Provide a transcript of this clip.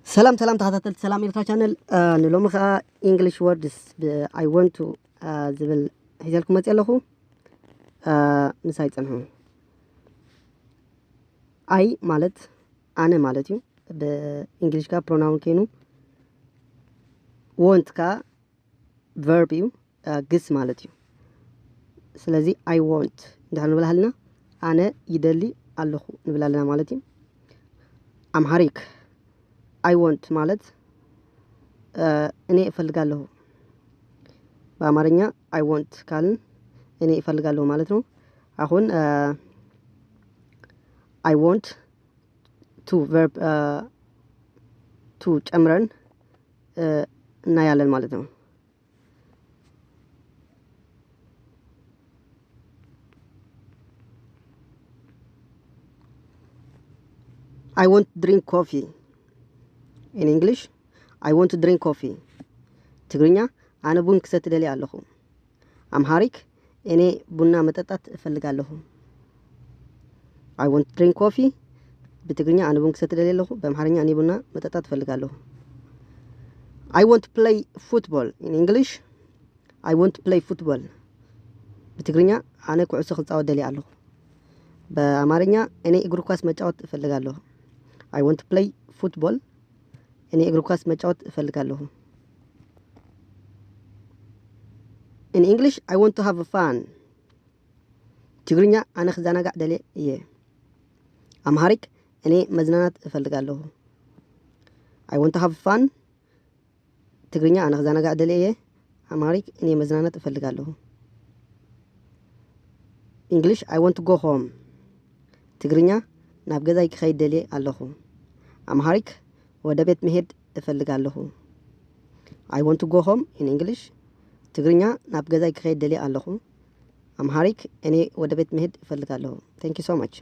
سلام تحت سلام إلى channel نلوم خا English words I want to زبل هيزلكم متألهو نسايت عنهم I مالت أنا مالتيو بإنجليش كا pronoun كينو want كا verb يو جس مالتيو سلازي I want ده نبلا هلنا أنا يدلي اللهو نبلا لنا مالتي أمهاريك I want ማለት እኔ እፈልጋለሁ በአማርኛ I want ካልን እኔ እፈልጋለሁ ማለት ነው። አሁን I want to verb to ጨምረን እናያለን ማለት ነው። I want to drink coffee. In English, I want to drink coffee. ትግርኛ አነ ቡን ክሰት ደሊ ኣለኹ። አምሃሪክ እኔ ቡና መጠጣት እፈልጋለሁ። I want to drink coffee. በትግርኛ አነ ቡን ክሰት ደሊ ኣለኹ። በአምሃርኛ እኔ ቡና መጠጣት እፈልጋለሁ። I want to play football. In English, I want to play football. በትግርኛ አነ ኩዕሶ ክጻወት ደሊ ኣለኹ። በአማርኛ እኔ እግር ኳስ መጫወት እፈልጋለሁ። I want to play football. እኔ እግር ኳስ መጫወት እፈልጋለሁ። In English, I want to have fun. ትግርኛ አነ ክዘናጋዕ ደሊ እየ። አምሃሪክ እኔ መዝናናት እፈልጋለሁ። I want to have fun. ትግርኛ አነ ክዘናጋዕ ደሊ እየ። አምሃሪክ እኔ መዝናናት እፈልጋለሁ። English, I want to go home. ትግርኛ ናብ ገዛይ ክኸይድ ደሊ ኣለኹ። አምሃሪክ ወደ ቤት መሄድ እፈልጋለሁ። I want to go home in English. ትግርኛ ናብ ገዛይ ክኸይድ ደሊ ኣለኹ። አምሃሪክ እኔ ወደ ቤት መሄድ እፈልጋለሁ። Thank you so much.